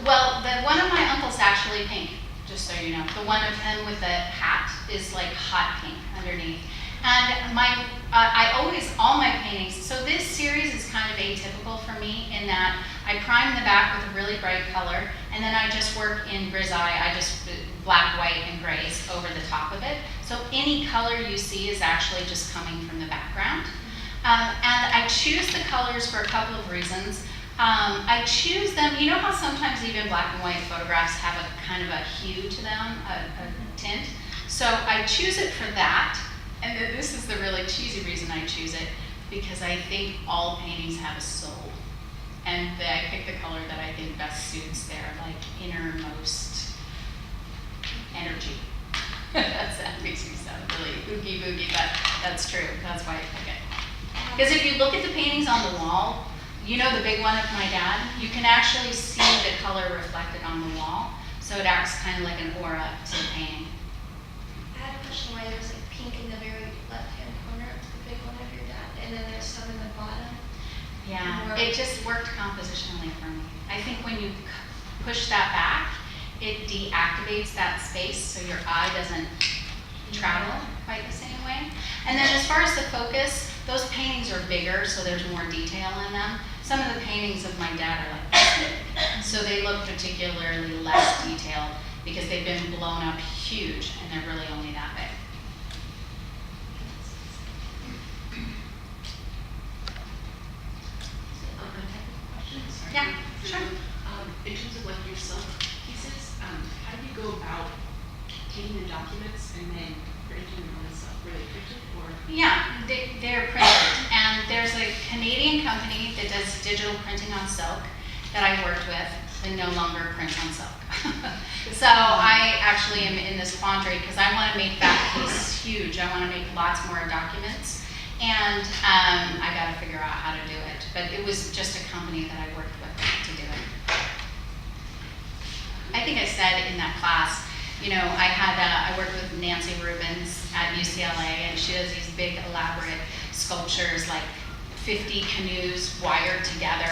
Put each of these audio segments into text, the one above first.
well, the one of my uncles actually pink, just so you know. The one of him with the hat is like hot pink underneath. And all my paintings, so this series is kind of atypical for me in that I prime the back with a really bright color, and then I just work in grisaille. I just black, white, and grays over the top of it. So any color you see is actually just coming from the background. And I choose the colors for a couple of reasons. I choose them, you know how sometimes even black and white photographs have a kind of a hue to them, a tint? So I choose it for that, and then this is the really cheesy reason I choose it, because I think all paintings have a soul. And I pick the color that I think best suits their like innermost energy. That makes me sound really oogie boogie, but that's true, that's why I pick it. Because if you look at the paintings on the wall, you know the big one of my dad, you can actually see the color reflected on the wall. So it acts kind of like an aura to the painting. I had a question why there's like pink in the very left-hand corner of the big one of your dad, and then there's some in the bottom. Yeah, it just worked compositionally for me. I think when you push that back, it deactivates that space so your eye doesn't travel quite the same way. And then as far as the focus, those paintings are bigger, so there's more detail in them. Some of the paintings of my dad are like this big, so they look particularly less detailed because they've been blown up huge and they're really only that big. Yeah, sure. In terms of like your silk pieces, how do you go about taking the documents and then printing them on the silk? Were they printed or? Yeah, they're printed. And there's a Canadian company that does digital printing on silk that I worked with and no longer print on silk. So I actually am in this quandary because I want to make that piece huge. I want to make lots more documents. And I got to figure out how to do it. But it was just a company that I worked with to do it. I think I said in that class, you know, I worked with Nancy Rubens at UCLA, and she does these big elaborate sculptures, like 50 canoes wired together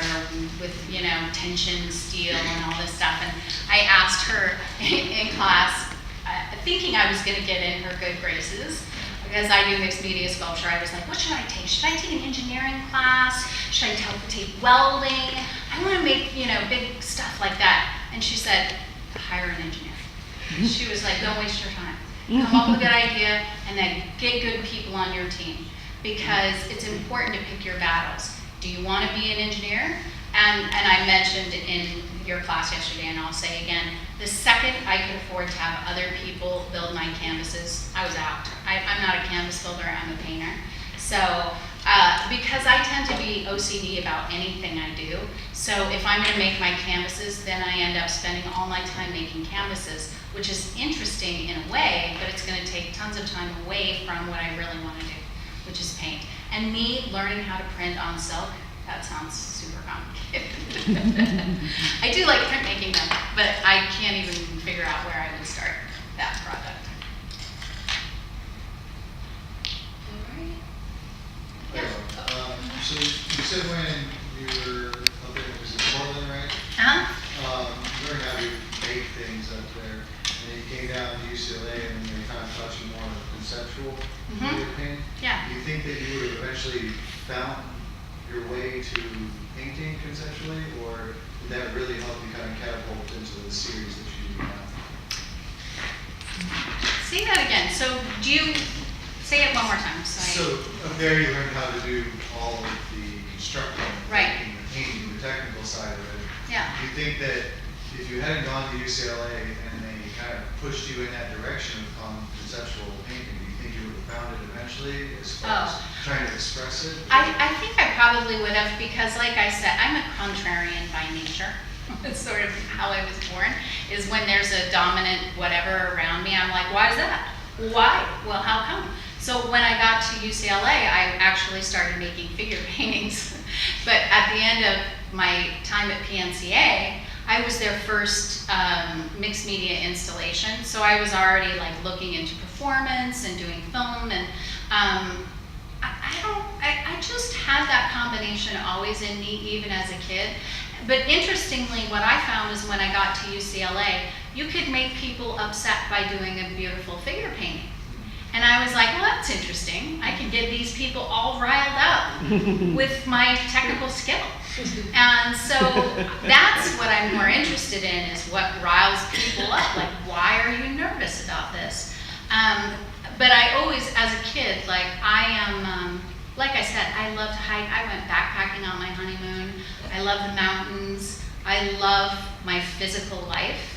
with, you know, tension steel and all this stuff. And I asked her in class, thinking I was going to get in her good graces, because I do mixed media sculpture. I was like, what should I take? Should I take an engineering class? Should I take welding? I want to make, you know, big stuff like that. And she said, hire an engineer. She was like, don't waste your time. Come up with a good idea and then get good people on your team, because it's important to pick your battles. Do you want to be an engineer? And I mentioned in your class yesterday, and I'll say again, the second I could afford to have other people build my canvases, I was out. I'm not a canvas builder, I'm a painter. So, because I tend to be OCD about anything I do, so if I'm gonna make my canvases, then I end up spending all my time making canvases, which is interesting in a way, but it's gonna take tons of time away from what I really wanna do, which is paint. And me learning how to print on silk, that sounds super complicated. I do like printmaking them, but I can't even figure out where I would start that project. Yeah. So you said when you were up there, was it Portland, right? You learned how to make things up there, and then you came down to UCLA, and then they kind of taught you more conceptual painting. Yeah. Do you think that you would have eventually found your way to painting conceptually, or did that really help you kind of catapult into the series that you do now? Say that again. So do you say it one more time? So up there you learned how to do all of the constructing, Right. the painting, the technical side of it. Yeah. Do you think that if you hadn't gone to UCLA and they kind of pushed you in that direction of conceptual painting, do you think you would have found it eventually as far as trying to express it? I think I probably would have, because like I said, I'm a contrarian by nature. It's sort of how I was born, is when there's a dominant whatever around me, I'm like, why is that? Why? Well, how come? So when I got to UCLA, I actually started making figure paintings. But at the end of my time at PNCA, I was their first mixed media installation. So I was already like looking into performance and doing film, and I just had that combination always in me, even as a kid. But interestingly, what I found is when I got to UCLA, you could make people upset by doing a beautiful figure painting. And I was like, well, that's interesting. I can get these people all riled up with my technical skill. And so that's what I'm more interested in, is what riles people up. Like, why are you nervous about this? But I always, as a kid, like I am, like I said, I love to hike. I went backpacking on my honeymoon. I love the mountains. I love my physical life.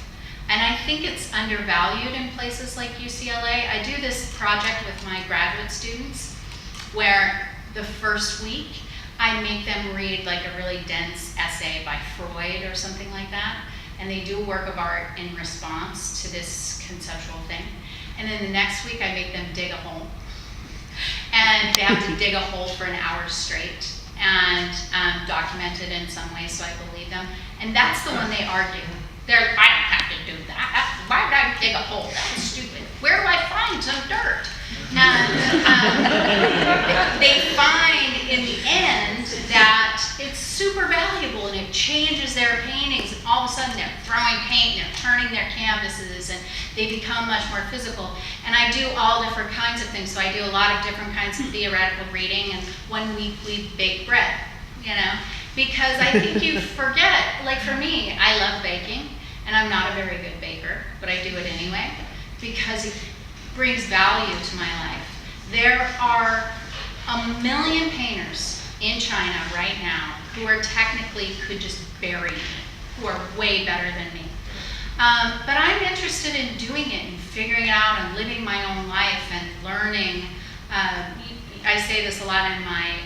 And I think it's undervalued in places like UCLA. I do this project with my graduate students where the first week I make them read like a really dense essay by Freud or something like that. And they do a work of art in response to this conceptual thing. And then the next week I make them dig a hole. And they have to dig a hole for an hour straight and document it in some way so I believe them. And that's the one they argue. They're, I don't have to do that. Why would I dig a hole? That was stupid. Where do I find some dirt? And they find in the end that it's super valuable and it changes their paintings. And all of a sudden they're throwing paint and they're turning their canvases and they become much more physical. And I do all different kinds of things. So I do a lot of different kinds of theoretical reading, and 1 week we bake bread, you know? Because I think you forget, like for me, I love baking, and I'm not a very good baker, but I do it anyway, because it brings value to my life. There are a million painters in China right now who are technically could just bury me, who are way better than me. But I'm interested in doing it and figuring it out and living my own life and learning. I say this a lot in my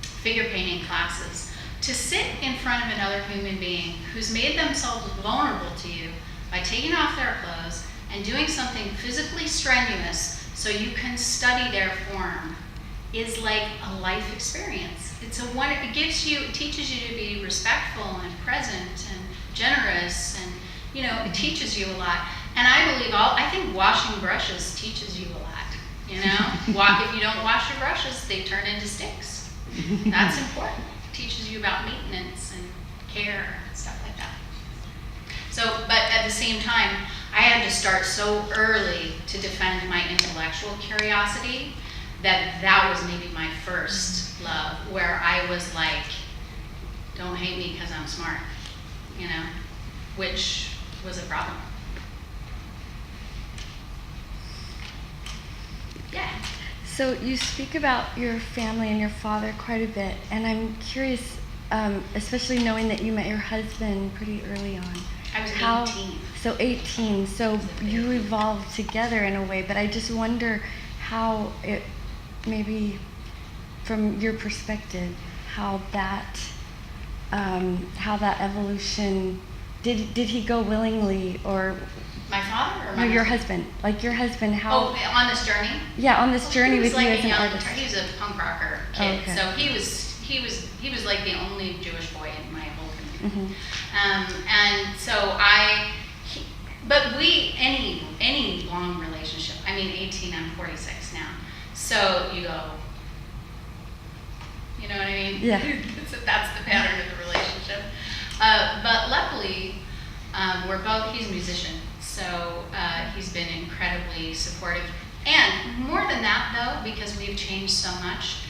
figure painting classes, to sit in front of another human being who's made themselves vulnerable to you by taking off their clothes and doing something physically strenuous so you can study their form is like a life experience. It's it teaches you to be respectful and present and generous, and you know, it teaches you a lot. And I think washing brushes teaches you a lot, you know? If you don't wash your brushes, they turn into sticks. That's important. It teaches you about maintenance and care and stuff like that. So, but at the same time, I had to start so early to defend my intellectual curiosity that was maybe my first love, where I was like, don't hate me because I'm smart, you know, which was a problem. Yeah. So you speak about your family and your father quite a bit, and I'm curious, especially knowing that you met your husband pretty early on. I was 18. So 18, so you evolved together in a way, but I just wonder how it, maybe from your perspective, how that evolution, did he go willingly, or My father or my your husband? Like your husband, how? Oh, on this journey? Yeah, on this journey with you as an artist. He was a punk rocker kid, Oh, okay. so he was like the only Jewish boy in my whole community. Mhm. And so any long relationship. I mean, 18, I'm 46 now. So you go, you know what I mean? Yeah. That's the pattern of the relationship. But luckily, he's a musician. So he's been incredibly supportive. And more than that, though, because we've changed so much,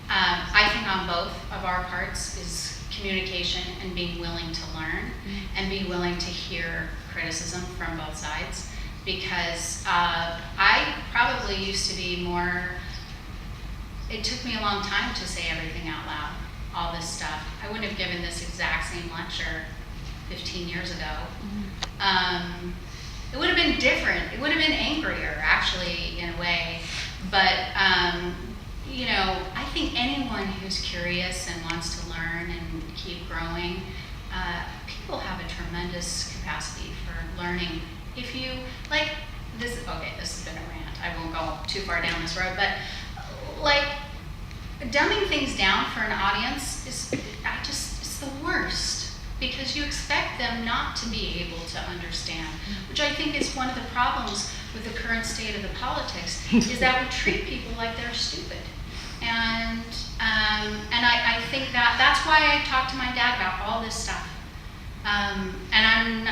I think on both of our parts is communication and being willing to learn and be willing to hear criticism from both sides. Because I probably used to be more, it took me a long time to say everything out loud, all this stuff. I wouldn't have given this exact same lecture 15 years ago. It would have been different. It would have been angrier, actually, in a way. But, you know, I think anyone who's curious and wants to learn and keep growing, people have a tremendous capacity for learning. If you, like, this has been a rant. I won't go too far down this road, but, like, dumbing things down for an audience it's the worst. Because you expect them not to be able to understand, which I think is one of the problems with the current state of the politics, is that we treat people like they're stupid. And I think that's why I talk to my dad about all this stuff. And I'm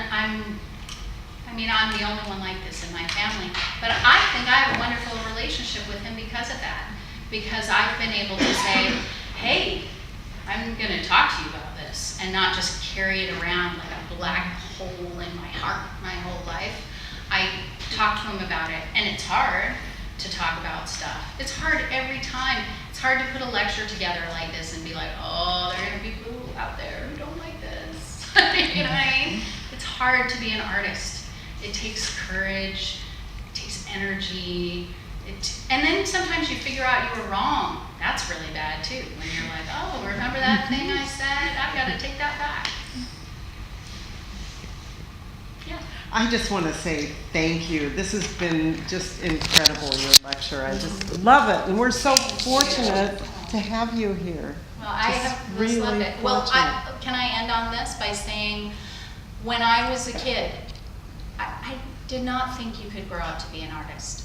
the only one like this in my family, but I think I have a wonderful relationship with him because of that. Because I've been able to say, hey, I'm gonna talk to you about this, and not just carry it around like a black hole in my heart my whole life. I talk to him about it, and it's hard to talk about stuff. It's hard every time. It's hard to put a lecture together like this and be like, oh, there are gonna be people out there who don't like this. You know what I mean? It's hard to be an artist. It takes courage, it takes energy, and then sometimes you figure out you were wrong. That's really bad too, when you're like, oh, remember that thing I said? I've got to take that back. Yeah. I just want to say thank you. This has been just incredible, your lecture. I just love it. And we're so fortunate to have you here. Well, I Just have really loved it. Well, fortunate. can I end on this by saying, when I was a kid, I did not think you could grow up to be an artist.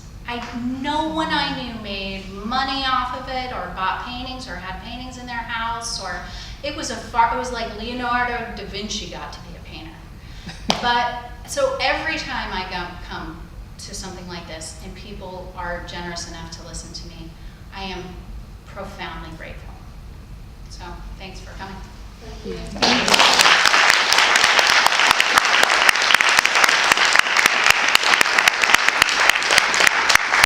No one I knew made money off of it, or bought paintings, or had paintings in their house, or it was like Leonardo da Vinci got to be a painter. But so every time I come to something like this, and people are generous enough to listen to me, I am profoundly grateful. So thanks for coming. Thank you.